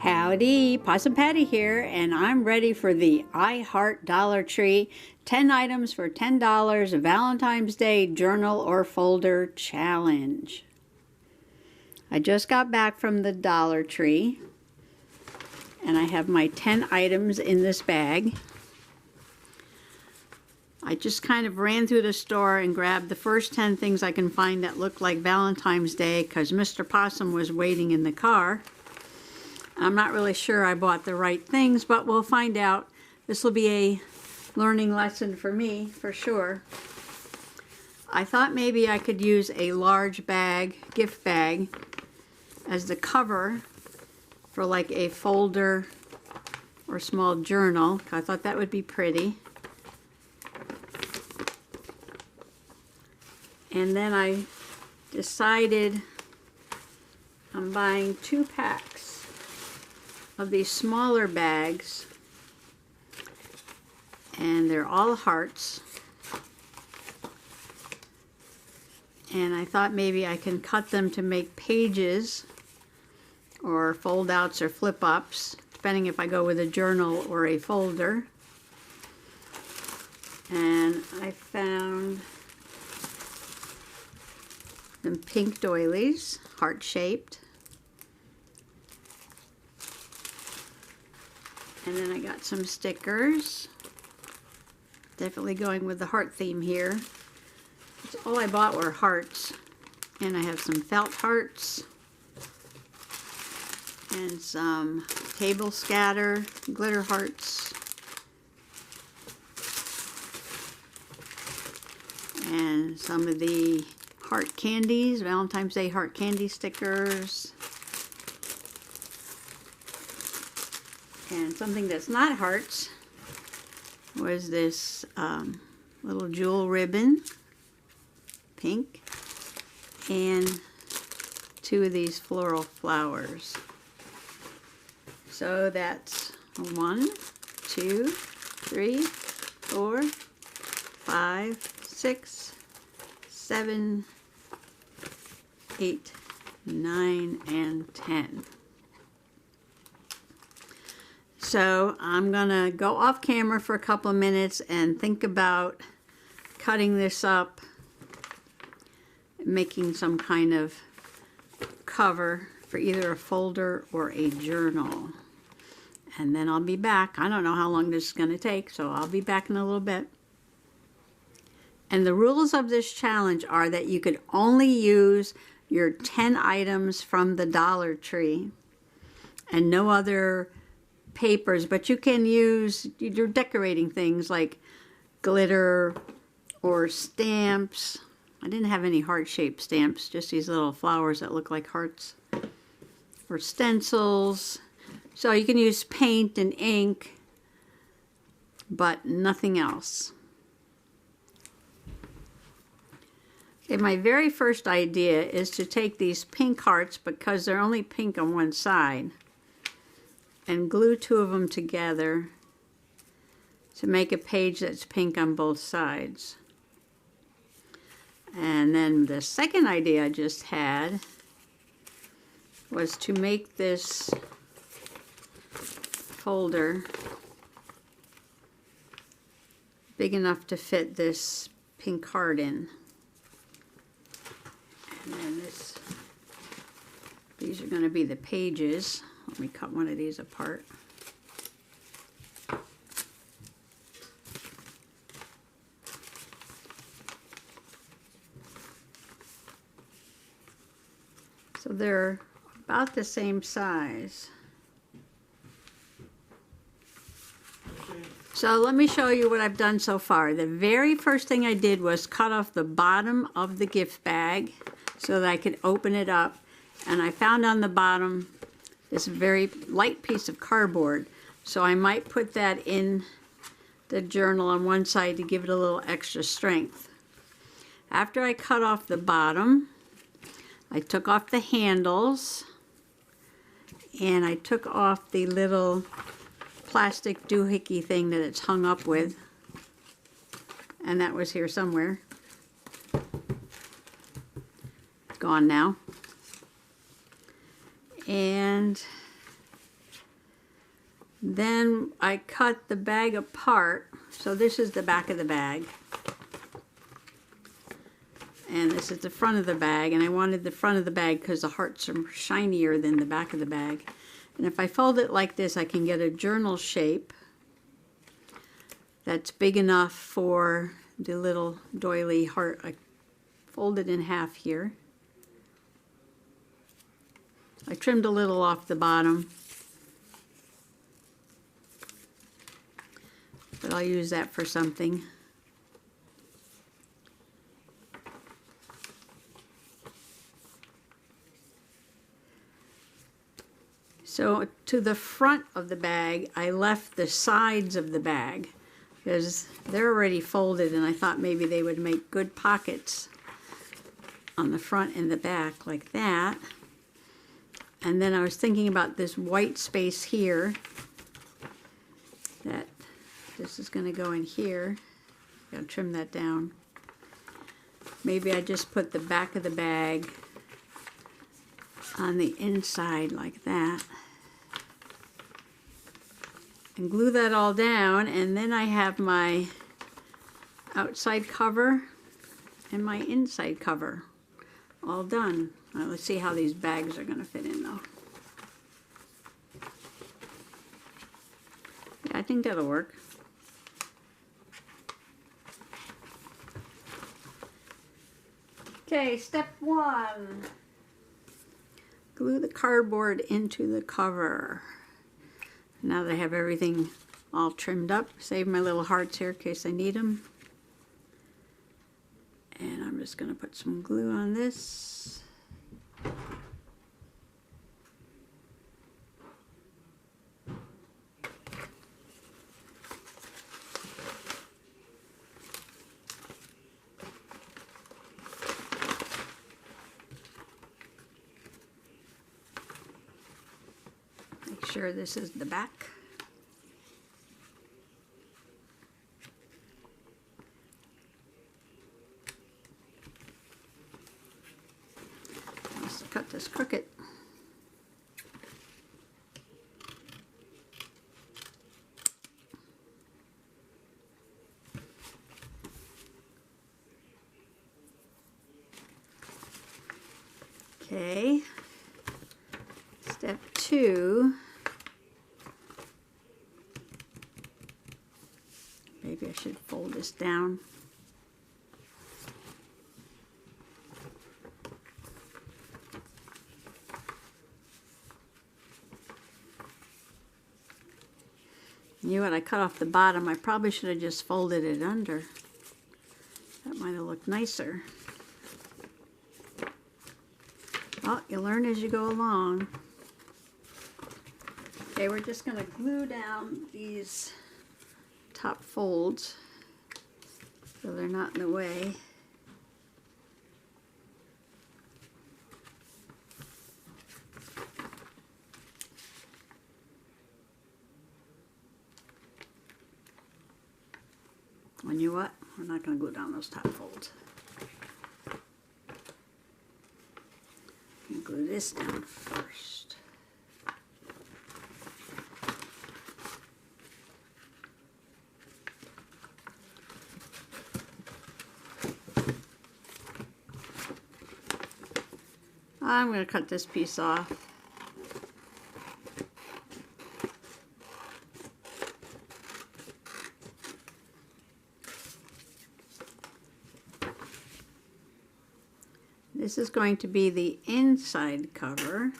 Howdy, Possum Patty here, and I'm ready for the I Heart Dollar Tree 10 items for $10 Valentine's Day journal or folder challenge. I just got back from the Dollar Tree, and I have my 10 items in this bag. I just kind of ran through the store and grabbed the first 10 things I can find that look like Valentine's Day because Mr. Possum was waiting in the car. I'm not really sure I bought the right things, but we'll find out. This will be a learning lesson for me, for sure. I thought maybe I could use a large bag, gift bag, as the cover for like a folder or small journal. I thought that would be pretty. And then I decided I'm buying 2 packs of these smaller bags, and they're all hearts, and I thought maybe I can cut them to make pages or fold outs or flip ups, depending if I go with a journal or a folder. And I found some pink doilies, heart shaped. And then I got some stickers. Definitely going with the heart theme here. That's all I bought were hearts. And I have some felt hearts. And some table scatter, glitter hearts. And some of the heart candies, Valentine's Day heart candy stickers. And something that's not hearts was this little jewel ribbon, pink, and 2 of these floral flowers. So that's 1, 2, 3, 4, 5, 6, 7, 8, 9, and 10. So I'm gonna go off camera for a couple of minutes and think about cutting this up, making some kind of cover for either a folder or a journal. And then I'll be back. I don't know how long this is gonna take, so I'll be back in a little bit. And the rules of this challenge are that you could only use your 10 items from the Dollar Tree and no other papers, but you can use your decorating things like glitter or stamps. I didn't have any heart-shaped stamps, just these little flowers that look like hearts, or stencils. So you can use paint and ink, but nothing else. Okay, my very first idea is to take these pink hearts, because they're only pink on one side, and glue 2 of them together to make a page that's pink on both sides. And then the second idea I just had was to make this folder big enough to fit this pink heart in. And then these are going to be the pages. Let me cut one of these apart. So they're about the same size. So let me show you what I've done so far. The very first thing I did was cut off the bottom of the gift bag so that I could open it up. And I found on the bottom this very light piece of cardboard, so I might put that in the journal on one side to give it a little extra strength. After I cut off the bottom, I took off the handles, and I took off the little plastic doohickey thing that it's hung up with, and that was here somewhere. It's gone now. And Then I cut the bag apart. So this is the back of the bag. And this is the front of the bag. And I wanted the front of the bag because the hearts are shinier than the back of the bag. And if I fold it like this, I can get a journal shape that's big enough for the little doily heart. I fold it in half here. I trimmed a little off the bottom, but I'll use that for something. So to the front of the bag, I left the sides of the bag because they're already folded, and I thought maybe they would make good pockets on the front and the back like that. And then I was thinking about this white space here, that this is going to go in here. I'll trim that down. Maybe I just put the back of the bag on the inside like that and glue that all down, and then I have my outside cover and my inside cover all done. Now let's see how these bags are going to fit in though. Yeah, I think that'll work. Okay, step 1. Glue the cardboard into the cover. Now that I have everything all trimmed up, save my little hearts here in case I need them. And I'm just going to put some glue on this. Make sure this is the back. Let's cut this crooked. Okay. Step 2. Maybe I should fold this down. You know what? I cut off the bottom. I probably should have just folded it under. That might have looked nicer. Well, you learn as you go along. Okay, we're just going to glue down these top folds so they're not in the way. And you know what? We're not going to glue down those top folds. I'm going to glue this down first. I'm going to cut this piece off. This is going to be the inside cover.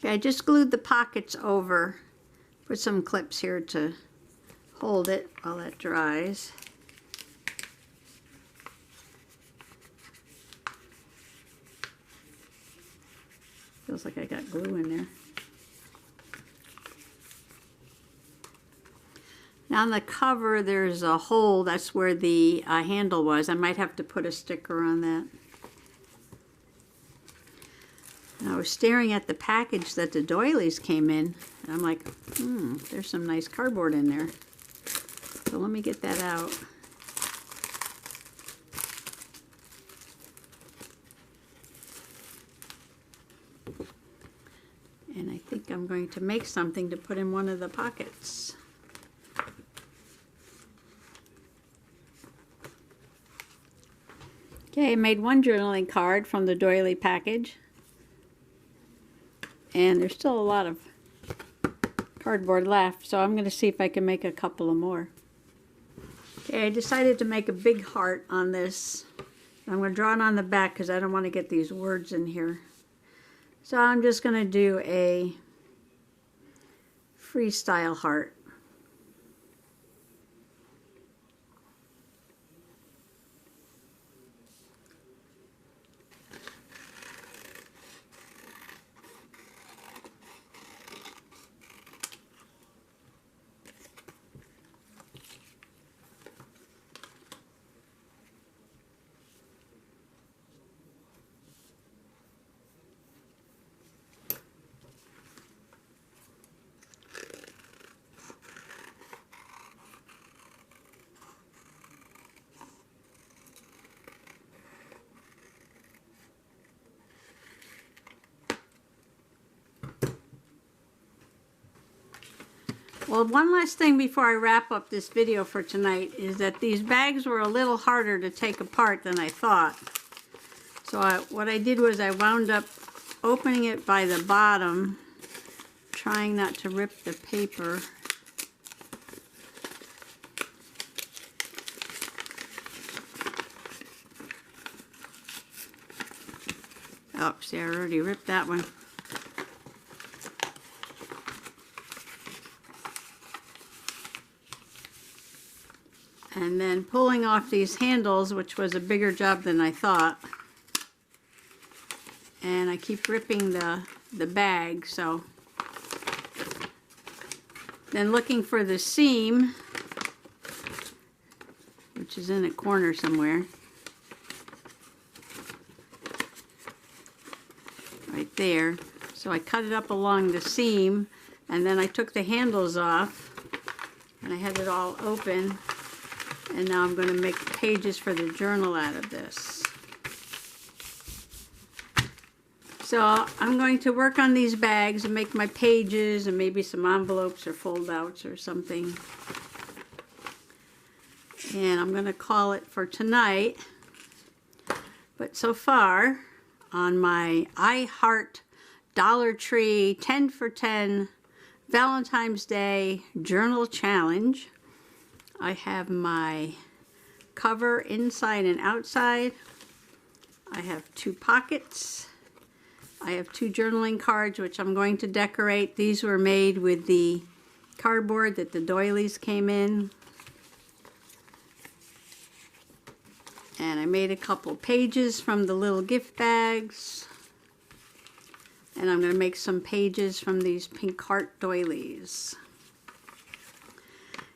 Okay, I just glued the pockets over. Put some clips here to hold it while that dries. Feels like I got glue in there. Now on the cover there's a hole, that's where the handle was. I might have to put a sticker on that. And I was staring at the package that the doilies came in, and I'm like, there's some nice cardboard in there. So let me get that out. And I think I'm going to make something to put in one of the pockets. Okay, I made one journaling card from the doily package. And there's still a lot of cardboard left, so I'm going to see if I can make a couple of more. Okay, I decided to make a big heart on this. I'm going to draw it on the back because I don't want to get these words in here. So I'm just going to do a freestyle heart. Well, one last thing before I wrap up this video for tonight is that these bags were a little harder to take apart than I thought. So what I did was I wound up opening it by the bottom, trying not to rip the paper. Oh, see, I already ripped that one. And then pulling off these handles, which was a bigger job than I thought. And I keep ripping the bag, so. Then looking for the seam, which is in a corner somewhere. Right there. So I cut it up along the seam, and then I took the handles off, and I had it all open. And now I'm going to make pages for the journal out of this. So I'm going to work on these bags and make my pages and maybe some envelopes or fold outs or something. And I'm going to call it for tonight. But so far on my I Heart Dollar Tree 10 for 10 Valentine's Day Journal Challenge, I have my cover inside and outside. I have 2 pockets. I have 2 journaling cards, which I'm going to decorate. These were made with the cardboard that the doilies came in. And I made a couple pages from the little gift bags. And I'm going to make some pages from these pink heart doilies.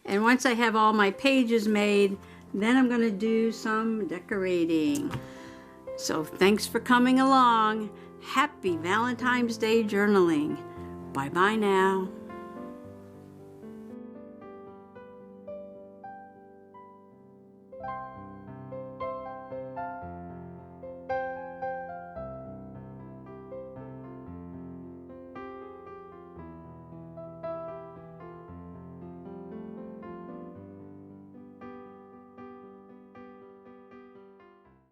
And once I have all my pages made, then I'm going to do some decorating. So thanks for coming along. Happy Valentine's Day journaling. Bye-bye now.